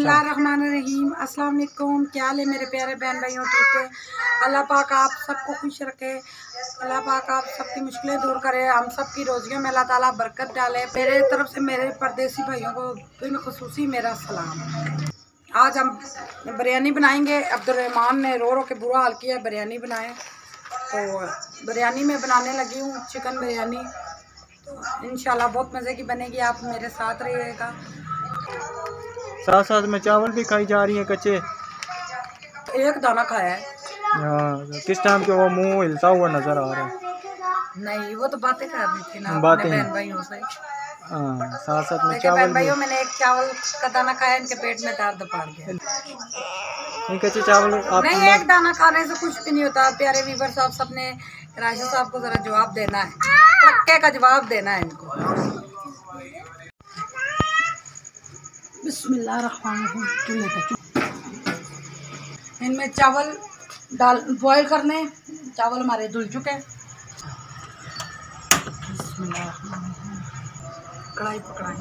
बिस्मिल्लाहिर्रहमानिर्रहीम। अस्सलाम वालेकुम। क्या हाल है मेरे प्यारे बहन भाइयों? ठीक है। अल्लाह पाक आप सबको खुश रखे। अल्लाह पाक आप सबकी मुश्किलें दूर करे। हम सबकी रोजियों में अल्लाह ताला बरकत डाले। मेरे तरफ से मेरे परदेसी भाइयों को बिलखुसूसी मेरा सलाम। आज हम बिरयानी बनाएंगे। अब्दुर्रहमान ने रो रो के बुरा हाल किया, बिरयानी बनाए। तो बिरयानी में बनाने लगी हूँ, चिकन बिरयानी। तो इंशाल्लाह बहुत मज़े की बनेगी। आप मेरे साथ रहिएगा। साथ साथ में चावल भी खाई जा रही है कच्चे। एक दाना खाया है। हाँ, किस टाइम के वो मुंह हिलता हुआ नजर आ रहा है। नहीं, वो तो बातें कर रही थी ना बातें अपने बहन भाइयों से। हाँ, साथ साथ में देखिए चावल बहन भी। भाइयों, मैंने एक चावल का दाना खाया, इनके पेट में दर्द पड़ गया। नहीं, कच्चे चावल आप नहीं, एक दाना खाने से कुछ भी नहीं होता। प्यारे वीवर साहब, सबने राशिद साहब को जरा जवाब देना है, पक्के का जवाब देना है इनको। बिस्मिल्लाहिर्रहमानिर्रहीम। इनमें चावल डाल बॉयल करने। चावल हमारे धुल चुके हैं। बिस्मिल्लाहिर्रहमानिर्रहीम। कढ़ाई पकड़ाई।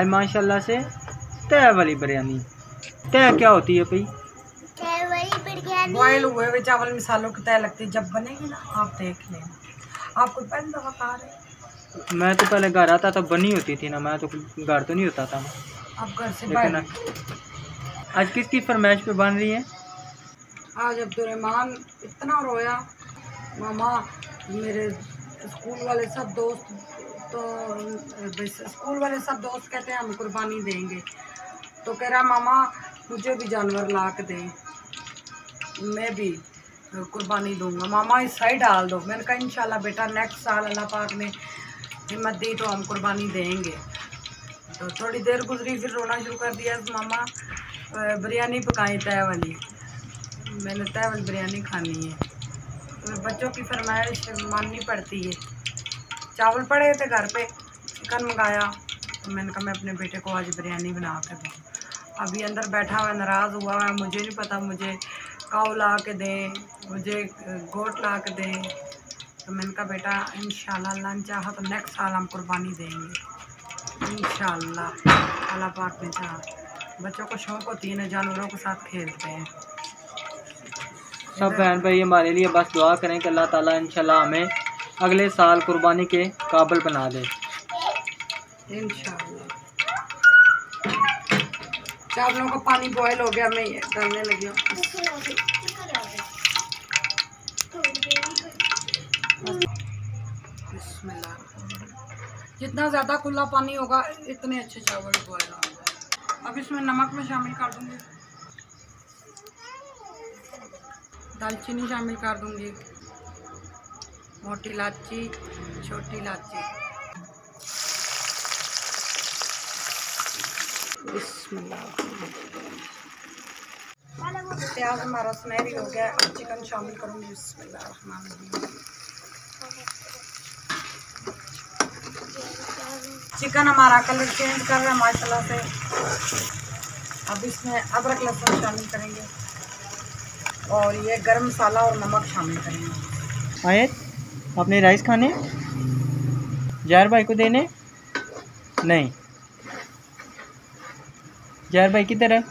माशाल्लाह से तय वाली बिरयानी। तय क्या होती है भाई? बॉयल हुए हुए चावल मिसालों की तय लगती है। जब बनेगी ना आप देख लेना। आपको पहले दफा खा रहे? मैं तो पहले घर आता तब बनी होती थी ना, मैं तो घर तो नहीं होता था। आप घर से लेकिन बाहर। आज किसकी फरमाइश पे बन रही है? आज अब्दुर्रहमान इतना रोया, मामा मेरे स्कूल वाले सब दोस्त, तो स्कूल वाले सब दोस्त कहते हैं हम कुर्बानी देंगे। तो कह रहा मामा मुझे भी जानवर ला के दें, मैं भी कुर्बानी दूंगा। मामा इस साइड डाल दो। मैंने कहा इंशाल्लाह बेटा, नेक्स्ट साल अल्लाह पाक ने हिम्मत दी तो हम कुर्बानी देंगे। तो थोड़ी देर गुजरी, फिर रोना शुरू कर दिया। मामा बिरयानी पकाई तय वाली। मैंने तय वाली बिरयानी खानी है। तो बच्चों की फरमाइश माननी पड़ती है। चावल पड़े थे घर पे, चिकन मंगाया। तो मैंने कहा मैं अपने बेटे को आज बिरयानी बना के दूँ। अभी अंदर बैठा हुआ नाराज़ हुआ है, मुझे नहीं पता, मुझे काऊ ला के दें, मुझे गोट ला के दें। तो मैंने कहा बेटा इंशाल्लाह अल्लाह ने चाहा तो नेक्स्ट साल हम कुर्बानी देंगे इंशाल्लाह। अल्लाह पाक ने चाहा। बच्चों को शौक़ होती है ना, जानवरों के साथ खेलते हैं। सब बहन भाई हमारे लिए बस दुआ करें कि अल्लाह ताला इंशाल्लाह हमें अगले साल कुर्बानी के काबिल बना दे इंशाल्लाह। चावलों का पानी बॉयल हो गया, मैं ये डालने लगी हूँ। जितना ज़्यादा खुला पानी होगा इतने अच्छे चावल बॉयल होंगे। अब इसमें नमक में शामिल कर दूँगी, दालचीनी शामिल कर दूँगी, मोटी इलायची, छोटी इलायची। प्याज हमारा सुनहरी हो गया। अब चिकन शामिल करूँगी। बिस्मिल्लाहिर्रहमानिर्रहीम। चिकन हमारा कलर चेंज कर रहा है माशाल्लाह से। अब इसमें अदरक लहसुन शामिल करेंगे और ये गरम मसाला और नमक शामिल करेंगे। आयत, अपने राइस खाने जार भाई को देने? नहीं, जार भाई किधर है?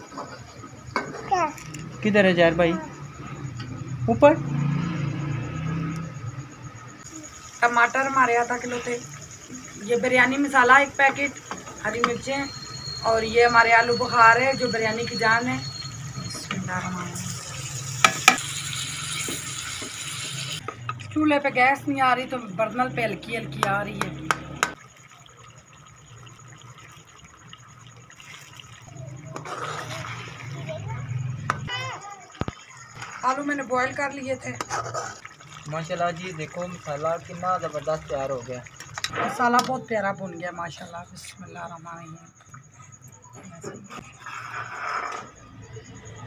किधर है जार भाई? ऊपर। टमाटर हमारे आधा किलो थे। ये बिरयानी मसाला 1 पैकेट, हरी मिर्चें और ये हमारे आलू बुखार है जो बिरयानी की जान है। चूल्हे पे गैस नहीं आ रही तो बर्नल पे हल्की हल्की आ रही है। आलू मैंने बॉईल कर लिए थे। माशाल्लाह जी, देखो मसाला कितना ज़बरदस्त तैयार हो गया। मसाला बहुत प्यारा भुन गया माशाल्लाह। बिस्मिल्लाहिर्रहमानिर्रहीम।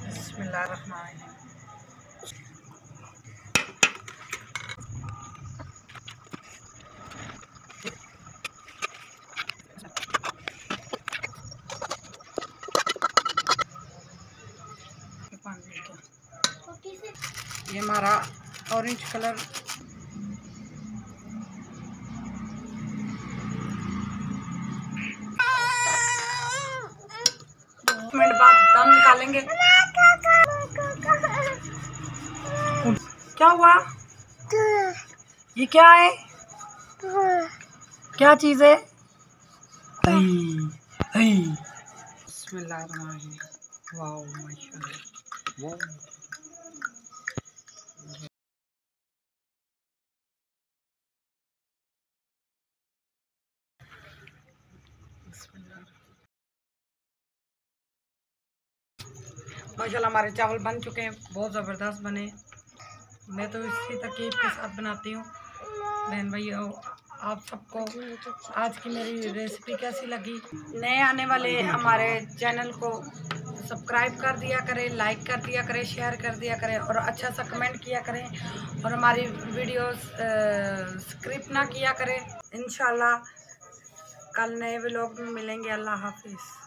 बिस्मिल्लाहिर्रहमानिर्रहीम। ये हमारा ऑरेंज कलर मिनट बाद दम निकालेंगे। क्या हुआ? ये क्या है? क्या चीज़ है? बिस्मिल्लाहिर्रहमानिर्रहीम। वाओ माशाल्लाह। माशाल्लाह हमारे चावल बन चुके हैं, बहुत ज़बरदस्त बने। मैं तो इसी तरकीब के साथ बनाती हूँ। बहन भैया, आप सबको आज की मेरी रेसिपी कैसी लगी? नए आने वाले हमारे चैनल को सब्सक्राइब कर दिया करें, लाइक कर दिया करें, शेयर कर दिया करें और अच्छा सा कमेंट किया करें और हमारी वीडियोस स्किप ना किया करें। इंशाल्लाह कल नए व्लॉग में मिलेंगे। अल्लाह हाफिज़।